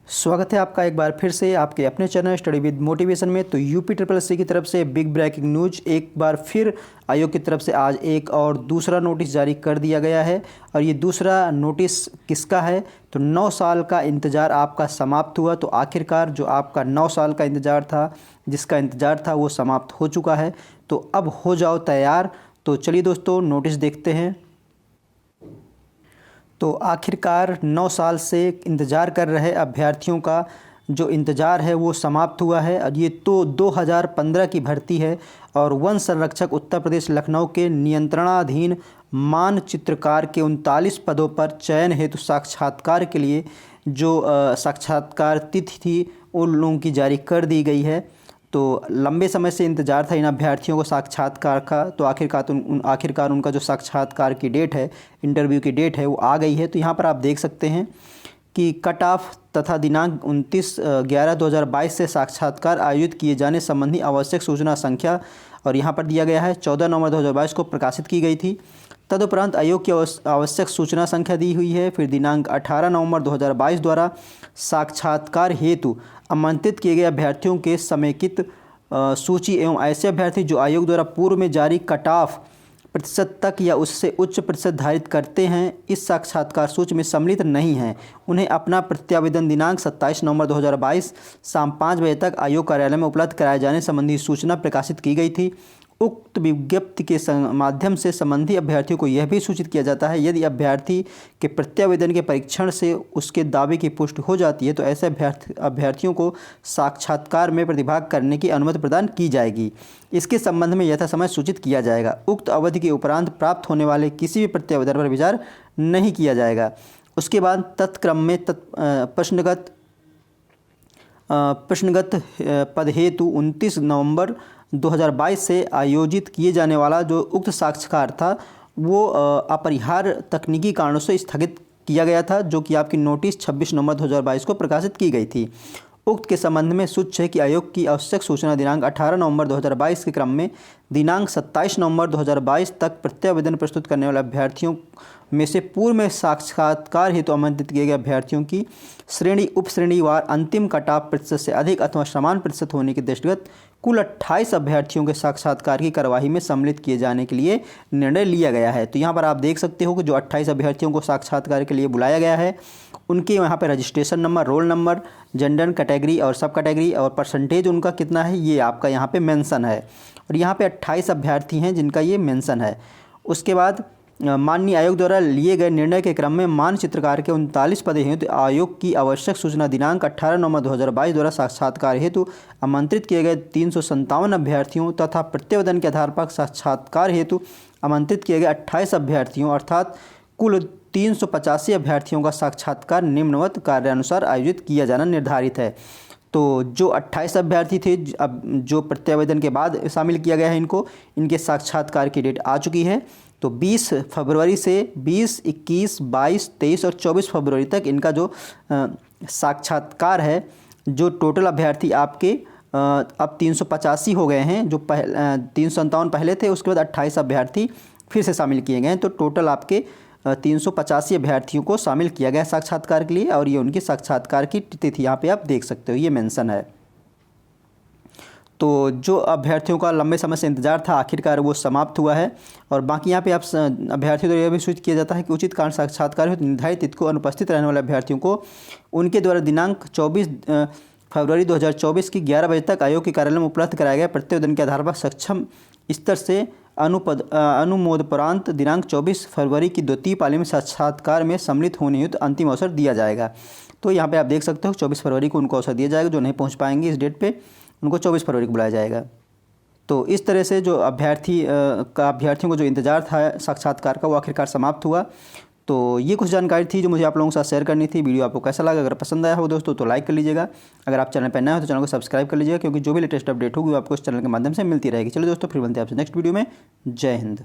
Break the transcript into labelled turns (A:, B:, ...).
A: स्वागत है आपका एक बार फिर से आपके अपने चैनल स्टडी विद मोटिवेशन में। तो यूपी ट्रिपल एससी की तरफ से बिग ब्रेकिंग न्यूज, एक बार फिर आयोग की तरफ से आज एक और दूसरा नोटिस जारी कर दिया गया है। और ये दूसरा नोटिस किसका है? तो 9 साल का इंतज़ार आपका समाप्त हुआ। तो आखिरकार जो आपका 9 साल का इंतज़ार था, जिसका इंतज़ार था, वो समाप्त हो चुका है। तो अब हो जाओ तैयार। तो चलिए दोस्तों नोटिस देखते हैं। तो आखिरकार 9 साल से इंतज़ार कर रहे अभ्यर्थियों का जो इंतज़ार है वो समाप्त हुआ है। और ये तो 2015 की भर्ती है और वन संरक्षक उत्तर प्रदेश लखनऊ के नियंत्रणाधीन मानचित्रकार के 39 पदों पर चयन हेतु साक्षात्कार के लिए जो साक्षात्कार तिथि थी उन लोगों की जारी कर दी गई है। तो लंबे समय से इंतज़ार था इन अभ्यर्थियों को साक्षात्कार का। तो आखिरकार उनका जो साक्षात्कार की डेट है, इंटरव्यू की डेट है, वो आ गई है। तो यहाँ पर आप देख सकते हैं कि कट ऑफ तथा दिनांक 29/11/2022 से साक्षात्कार आयोजित किए जाने संबंधी आवश्यक सूचना संख्या और यहाँ पर दिया गया है 14 नवंबर 2022 को प्रकाशित की गई थी। तदुपरांत आयोग की आवश्यक सूचना संख्या दी हुई है। फिर दिनांक 18 नवंबर 2022 द्वारा साक्षात्कार हेतु आमंत्रित किए गए अभ्यर्थियों के समेकित सूची एवं ऐसे अभ्यर्थी जो आयोग द्वारा पूर्व में जारी कट ऑफ प्रतिशत तक या उससे उच्च प्रतिशत धारित करते हैं, इस साक्षात्कार सूची में सम्मिलित नहीं हैं, उन्हें अपना प्रत्यावेदन दिनांक 27 नवंबर 2022 शाम 5 बजे तक आयोग कार्यालय में उपलब्ध कराए जाने संबंधी सूचना प्रकाशित की गई थी। उक्त विज्ञप्ति के माध्यम से संबंधी अभ्यर्थियों को यह भी सूचित किया जाता है यदि अभ्यर्थी के प्रत्यावेदन के परीक्षण से उसके दावे की पुष्टि हो जाती है तो ऐसे अभ्यर्थियों को साक्षात्कार में प्रतिभाग करने की अनुमति प्रदान की जाएगी। इसके संबंध में यथासमय सूचित किया जाएगा। उक्त अवधि के उपरांत प्राप्त होने वाले किसी भी प्रत्यावेदन पर विचार नहीं किया जाएगा। उसके बाद तत्क्रम में प्रश्नगत पद हेतु 29 नवंबर 2022 से आयोजित किए जाने वाला जो उक्त साक्षात्कार था वो अपरिहार्य तकनीकी कारणों से स्थगित किया गया था, जो कि आपकी नोटिस 26 नवंबर 2022 को प्रकाशित की गई थी। उक्त के संबंध में सूच्य है कि आयोग की आवश्यक सूचना दिनांक 18 नवंबर 2022 के क्रम में दिनांक 27 नवंबर 2022 तक प्रत्यावेदन प्रस्तुत करने वाले अभ्यर्थियों में से पूर्व में साक्षात्कार हेतु आमंत्रित किए गए अभ्यर्थियों की श्रेणी उपश्रेणीवार अंतिम कट ऑफ प्रतिशत से अधिक अथवा समान प्रतिशत होने के दृष्टिगत कुल 28 अभ्यर्थियों के साक्षात्कार की कार्यवाही में सम्मिलित किए जाने के लिए निर्णय लिया गया है। तो यहाँ पर आप देख सकते हो कि जो 28 अभ्यर्थियों को साक्षात्कार के लिए बुलाया गया है उनके यहाँ पर registration number, roll number, gender category और सब कैटेगरी और परसेंटेज उनका कितना है ये आपका यहाँ पे मेंशन है। और यहाँ पे 28 अभ्यर्थी हैं जिनका ये मेंशन है। उसके बाद माननीय आयोग द्वारा लिए गए निर्णय के क्रम में मानचित्रकार के 39 पद हेतु आयोग की आवश्यक सूचना दिनांक 18 नवंबर 2022 द्वारा साक्षात्कार हेतु आमंत्रित किए गए 357 अभ्यर्थियों तथा प्रत्यावेदन के आधार पर साक्षात्कार हेतु आमंत्रित किए गए 28 अभ्यर्थियों अर्थात कुल 385 अभ्यर्थियों का साक्षात्कार निम्नवत कार्यानुसार आयोजित किया जाना निर्धारित है। तो जो 28 अभ्यर्थी थे, अब जो प्रत्यावेदन के बाद शामिल किया गया है इनके साक्षात्कार की डेट आ चुकी है। तो 20 फरवरी से 20, 21, 22, 23 और 54 फरवरी तक इनका जो साक्षात्कार है, जो टोटल अभ्यर्थी आपके अब 385 हो गए हैं। जो 357 पहले थे, उसके बाद 28 अभ्यर्थी फिर से शामिल किए गए हैं। तो टोटल आपके 385 अभ्यर्थियों को शामिल किया गया साक्षात्कार के लिए। और ये उनकी साक्षात्कार की तिथि यहाँ पे आप देख सकते हो, ये मेंशन है। तो जो अभ्यर्थियों का लंबे समय से इंतजार था आखिरकार वो समाप्त हुआ है। और बाकी यहाँ पे आप अभ्यर्थियों द्वारा यह भी सूचित किया जाता है कि उचित कारण साक्षात्कार हेतु निर्धारित तिथि को अनुपस्थित रहने वाले अभ्यर्थियों को उनके द्वारा दिनांक 24 फरवरी 2024 की 11 बजे तक आयोग के कार्यालय में उपलब्ध कराया गया प्रत्यावेदन के आधार पर सक्षम स्तर से अनुमोदपरांत दिनांक 24 फरवरी की द्वितीय पाली में साक्षात्कार में सम्मिलित होने हेतु अंतिम अवसर दिया जाएगा। तो यहाँ पे आप देख सकते हो 24 फरवरी को उनको अवसर दिया जाएगा। जो नहीं पहुँच पाएंगे इस डेट पे उनको 24 फरवरी को बुलाया जाएगा। तो इस तरह से जो अभ्यर्थियों को जो इंतज़ार था साक्षात्कार का वो आखिरकार समाप्त हुआ। तो ये कुछ जानकारी थी जो मुझे आप लोगों के साथ शेयर करनी थी। वीडियो आपको कैसा लगा? अगर पसंद आया हो दोस्तों तो लाइक कर लीजिएगा। अगर आप चैनल पर नए हो तो चैनल को सब्सक्राइब कर लीजिएगा, क्योंकि जो भी लेटेस्ट अपडेट होगी वो आपको इस चैनल के माध्यम से मिलती रहेगी। चलो दोस्तों फिर मिलते हैं आपसे नेक्स्ट वीडियो में। जय हिंद।